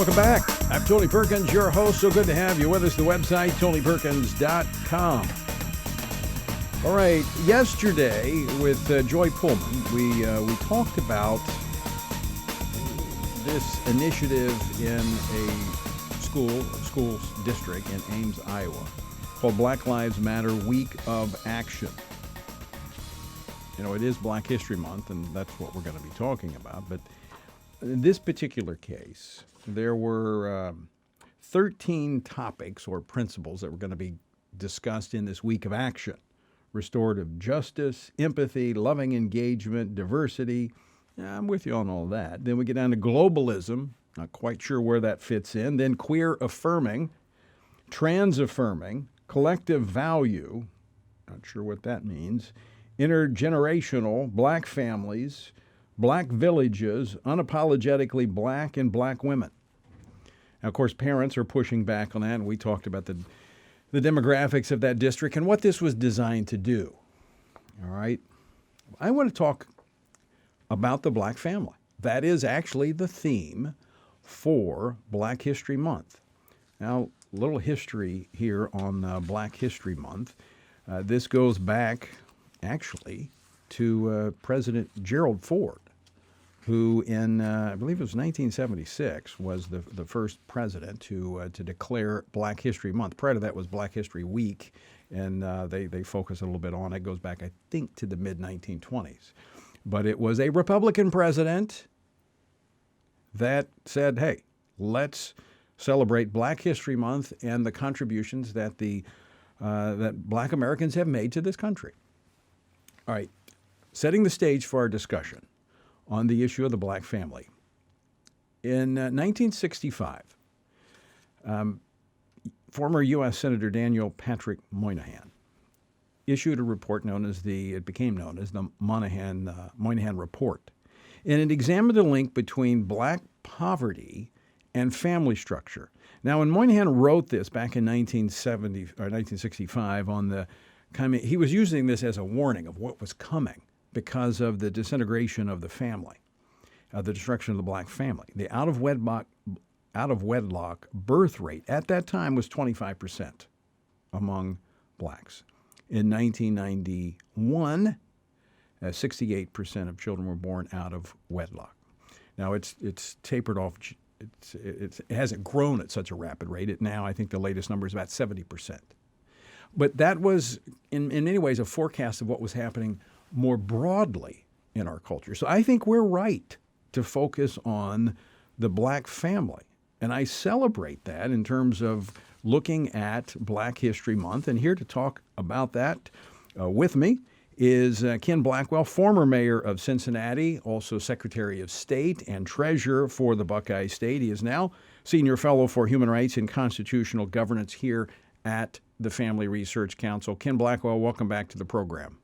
Welcome back. I'm Tony Perkins, your host. So good to have you with us. The website, tonyperkins.com. All right, yesterday with Joy Pullman, we talked about this initiative in a school district in Ames, Iowa, called Black Lives Matter Week of Action. You know, it is Black History Month, and that's what we're going to be talking about. But in this particular case, there were 13 topics or principles that were going to be discussed in this week of action. Restorative justice, empathy, loving engagement, diversity. I'm with you on all that. Then we get down to globalism. Not quite sure where that fits in. Then queer affirming, trans affirming, collective value. Not sure what that means. Intergenerational, black families, black villages, unapologetically black, and black women. Now, of course, parents are pushing back on that, and we talked about the demographics of that district and what this was designed to do. All right? I want to talk about the black family. That is actually the theme for Black History Month. Now, a little history here on Black History Month. This goes back, actually, to President Gerald Ford, who in, I believe it was 1976, was the first president to declare Black History Month. Prior to that was Black History Week, and they focus a little bit on it. It goes back, I think, to the mid-1920s. But it was a Republican president that said, hey, let's celebrate Black History Month and the contributions that that black Americans have made to this country. All right, setting the stage for our discussion on the issue of the black family. In 1965, former U.S. Senator Daniel Patrick Moynihan issued a report it became known as the Moynihan Report. And it examined the link between black poverty and family structure. Now, when Moynihan wrote this back in 1965 he was using this as a warning of what was coming because of the disintegration of the family, the destruction of the black family. The out of wedlock birth rate at that time was 25% among blacks. In 1991, 68% of children were born out of wedlock. Now it's tapered off. It hasn't grown at such a rapid rate. Now I think the latest number is about 70%. But that was, in many ways, a forecast of what was happening more broadly in our culture. So I think we're right to focus on the black family. And I celebrate that in terms of looking at Black History Month. And here to talk about that with me is Ken Blackwell, former mayor of Cincinnati, also Secretary of State and Treasurer for the Buckeye State. He is now Senior Fellow for Human Rights and Constitutional Governance here at the Family Research Council. Ken Blackwell, welcome back to the program.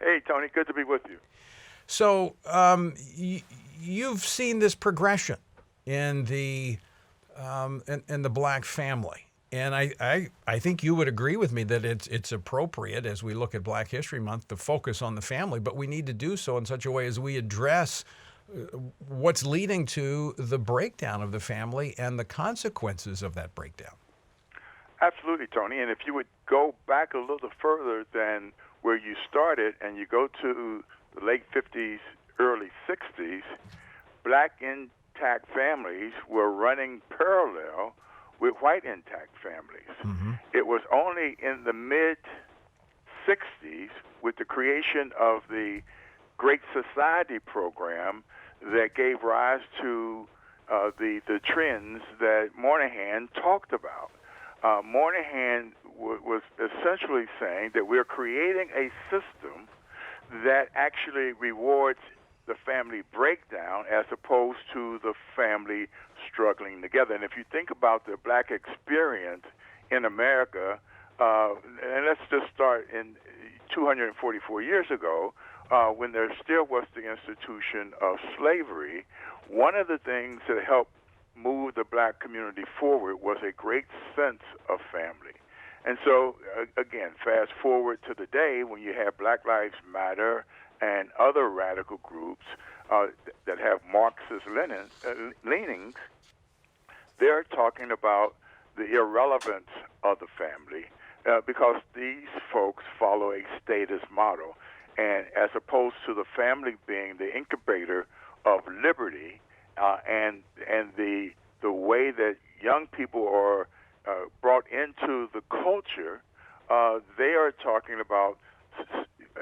Hey, Tony, good to be with you. So you've seen this progression in the black family, and I think you would agree with me that it's appropriate as we look at Black History Month to focus on the family, but we need to do so in such a way as we address what's leading to the breakdown of the family and the consequences of that breakdown. Absolutely, Tony. And if you would go back a little further than where you started and you go to the late 50s, early 60s, black intact families were running parallel with white intact families. Mm-hmm. It was only in the mid-60s with the creation of the Great Society program that gave rise to the trends that Moynihan talked about. Moynihan was essentially saying that we're creating a system that actually rewards the family breakdown as opposed to the family struggling together. And if you think about the black experience in America, and let's just start in 244 years ago, when there still was the institution of slavery, one of the things that helped move the black community forward was a great sense of family. And so, again, fast forward to the day when you have Black Lives Matter and other radical groups that have Marxist leanings, they're talking about the irrelevance of the family because these folks follow a status model. And as opposed to the family being the incubator of liberty and the way that young people are brought into the culture, they are talking about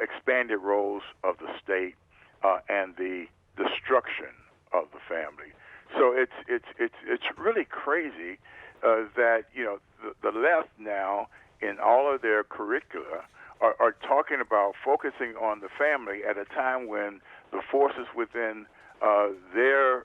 expanded roles of the state and the destruction of the family. So it's really crazy that the left now in all of their curricula are talking about focusing on the family at a time when the forces within their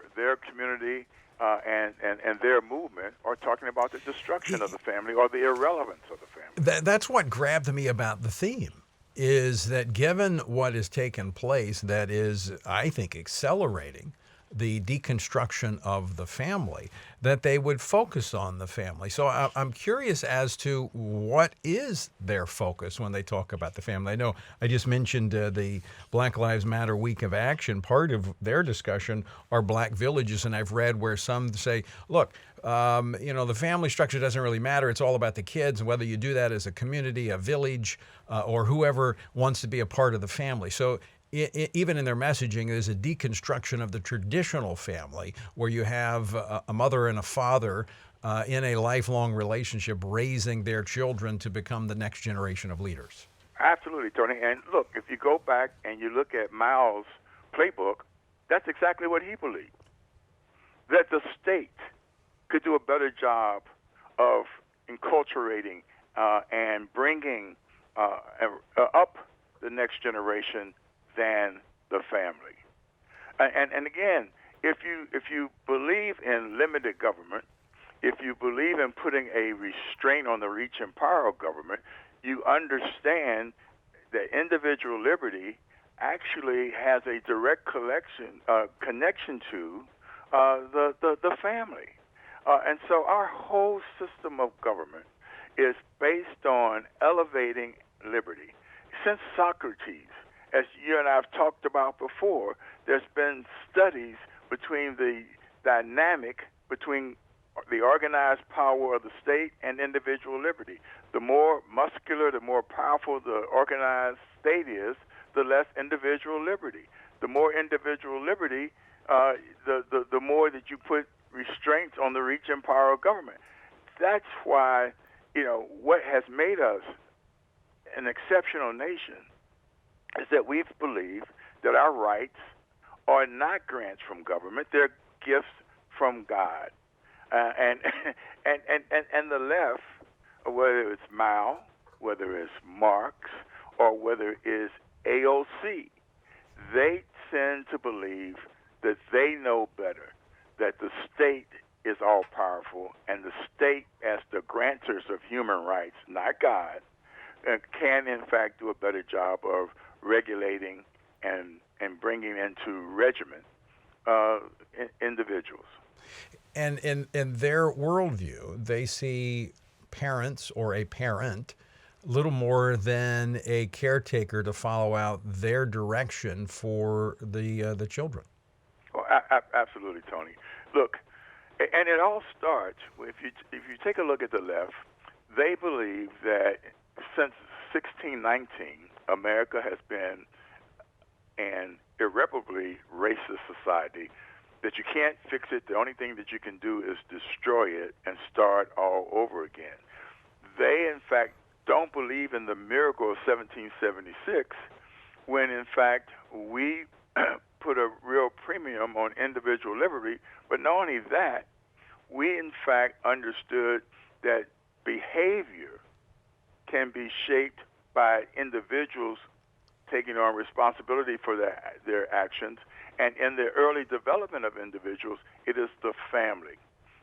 community and their movement are talking about the destruction of the family or the irrelevance of the family. That's what grabbed me about the theme, is that given what has taken place, that is, I think, accelerating the deconstruction of the family, that they would focus on the family. So I'm curious as to what is their focus when they talk about the family. I know I just mentioned the Black Lives Matter Week of Action. Part of their discussion are black villages, and I've read where some say, look, the family structure doesn't really matter. It's all about the kids, and whether you do that as a community, a village, or whoever wants to be a part of the family. So even in their messaging, there's a deconstruction of the traditional family where you have a mother and a father in a lifelong relationship raising their children to become the next generation of leaders. Absolutely, Tony. And look, if you go back and you look at Mao's playbook, that's exactly what he believed, that the state could do a better job of enculturating and bringing up the next generation than the family. And again, if you believe in limited government, if you believe in putting a restraint on the reach and power of government, you understand that individual liberty actually has a direct connection to the family. And so our whole system of government is based on elevating liberty. Since Socrates, as you and I have talked about before, there's been studies between the dynamic between the organized power of the state and individual liberty. The more muscular, the more powerful the organized state is, the less individual liberty. The more individual liberty, the more that you put restraints on the reach and power of government. That's why, what has made us an exceptional nation is that we've believed that our rights are not grants from government; they're gifts from God. And the left, whether it's Mao, whether it's Marx, or whether it's AOC, they tend to believe that they know better, that the state is all powerful, and the state, as the grantors of human rights, not God, can in fact do a better job of regulating and bringing into regimen individuals. And in their worldview, they see parents or a parent little more than a caretaker to follow out their direction for the children. Well, absolutely, Tony. Look, and it all starts if you take a look at the left. They believe that since 1619, America has been an irreparably racist society, that you can't fix it. The only thing that you can do is destroy it and start all over again. They, in fact, don't believe in the miracle of 1776, when, in fact, we put a real premium on individual liberty. But not only that, we, in fact, understood that behavior can be shaped by individuals taking on responsibility for their actions. And in the early development of individuals, it is the family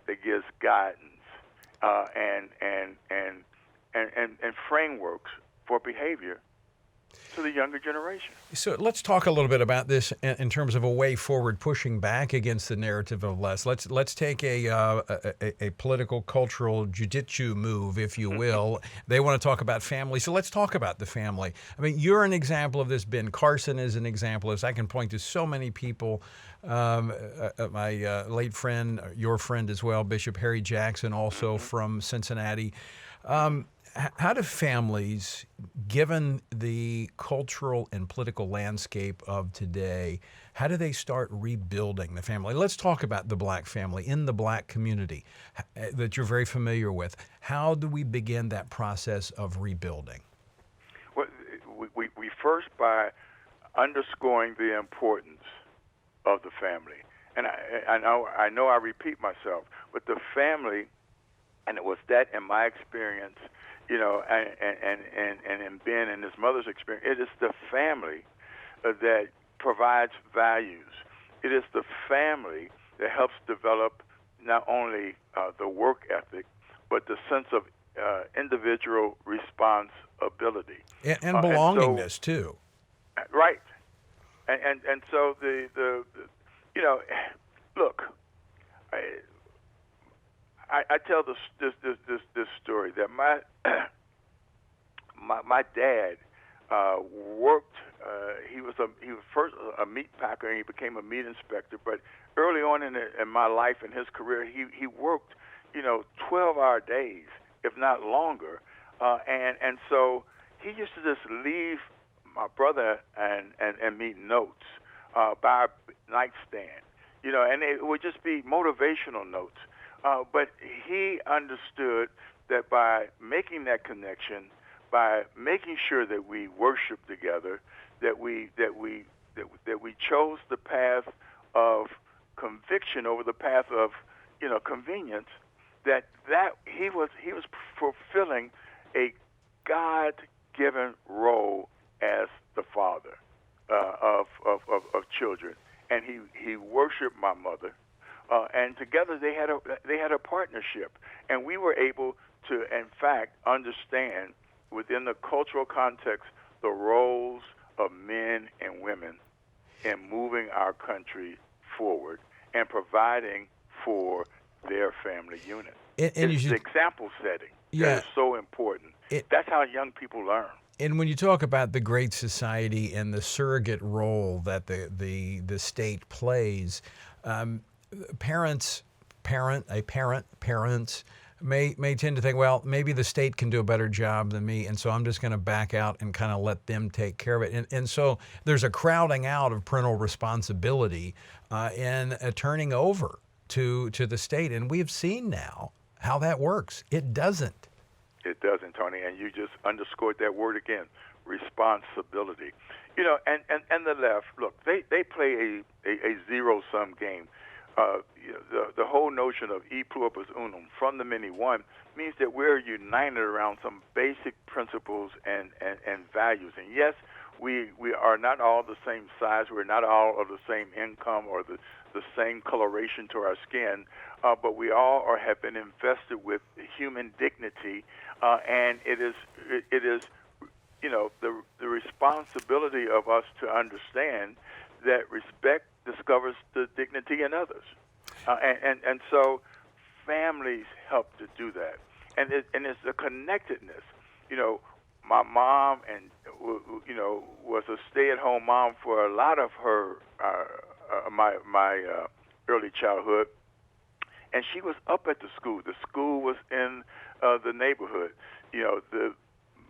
that gives guidance and frameworks for behavior. to the younger generation. So let's talk a little bit about this in terms of a way forward, pushing back against the narrative of less. Let's take a political, cultural jiu-jitsu move, if you will. They want to talk about family, so let's talk about the family. I mean, you're an example of this. Ben Carson is an example of this. I can point to so many people. My late friend, your friend as well, Bishop Harry Jackson, also from Cincinnati. How do families, given the cultural and political landscape of today, how do they start rebuilding the family? Let's talk about the black family in the black community that you're very familiar with. How do we begin that process of rebuilding? Well, we first by underscoring the importance of the family. And I know I repeat myself, but the family, and it was that in my experience, you know, and in Ben and his mother's experience, it is the family that provides values. It is the family that helps develop not only the work ethic, but the sense of individual responsibility. And belongingness, too. Right. And so the you know, look, I tell this story that my dad worked. He was first a meat packer, and he became a meat inspector. But early on in my life and his career, he worked, 12-hour days, if not longer. And so he used to just leave my brother and me notes by our nightstand, and it would just be motivational notes. But he understood that by making that connection, by making sure that we worship together, that we chose the path of conviction over the path of convenience, that he was fulfilling a God-given role as the father of children, and he worshiped my mother. And together they had a partnership, and we were able to, in fact, understand within the cultural context the roles of men and women in moving our country forward and providing for their family unit. It's the example setting that is so important. That's how young people learn. And when you talk about the Great Society and the surrogate role that the state plays, parents may tend to think, well, maybe the state can do a better job than me, and so I'm just going to back out and kind of let them take care of it. And so there's a crowding out of parental responsibility and a turning over to the state. And we've seen now how that works. It doesn't. It doesn't, Tony, and you just underscored that word again, responsibility. And the left, look, they play a zero-sum game. The whole notion of e pluribus unum, from the many one, means that we're united around some basic principles and values. And yes, we are not all the same size. We're not all of the same income or the same coloration to our skin, but we all have been invested with human dignity, and it is the responsibility of us to understand that respect discovers the dignity in others, and so families help to do that, and it's a connectedness. My mom was a stay-at-home mom for a lot of her my early childhood, and she was up at the school. The school was in the neighborhood.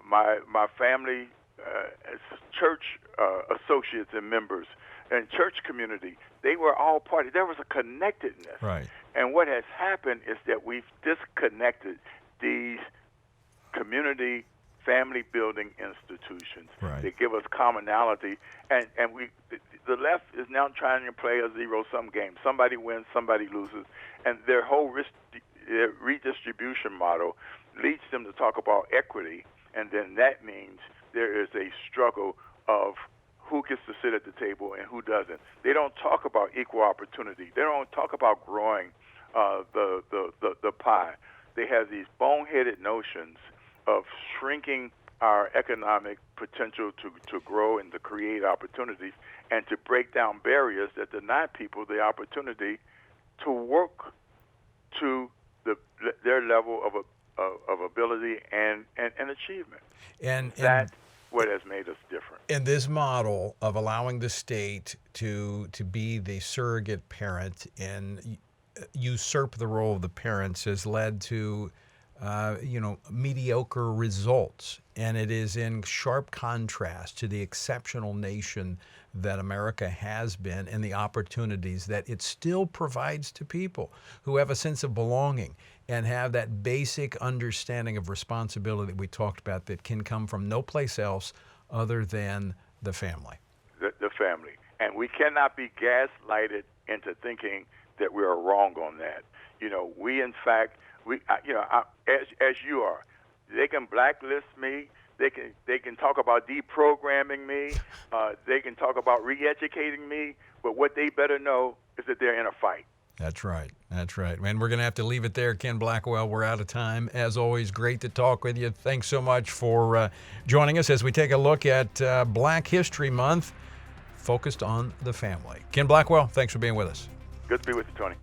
My family, church associates and members, and church community, they were all part of. There was a connectedness. Right. And what has happened is that we've disconnected these community family building institutions. Right. They give us commonality, and the left is now trying to play a zero-sum game. Somebody wins, somebody loses, and their whole redistribution model leads them to talk about equity, and then that means there is a struggle of who gets to sit at the table and who doesn't. They don't talk about equal opportunity. They don't talk about growing the pie. They have these boneheaded notions of shrinking our economic potential to grow and to create opportunities and to break down barriers that deny people the opportunity to work to their level of ability and achievement. And that's what has made us different. And this model of allowing the state to be the surrogate parent and usurp the role of the parents has led to mediocre results. And it is in sharp contrast to the exceptional nation that America has been and the opportunities that it still provides to people who have a sense of belonging and have that basic understanding of responsibility we talked about that can come from no place else other than the family. The family. And we cannot be gaslighted into thinking that we are wrong on that. We in fact, as you are, they can blacklist me. They can talk about deprogramming me. They can talk about re-educating me. But what they better know is that they're in a fight. That's right. That's right. Man, we're going to have to leave it there. Ken Blackwell, we're out of time. As always, great to talk with you. Thanks so much for joining us as we take a look at Black History Month focused on the family. Ken Blackwell, thanks for being with us. Good to be with you, Tony.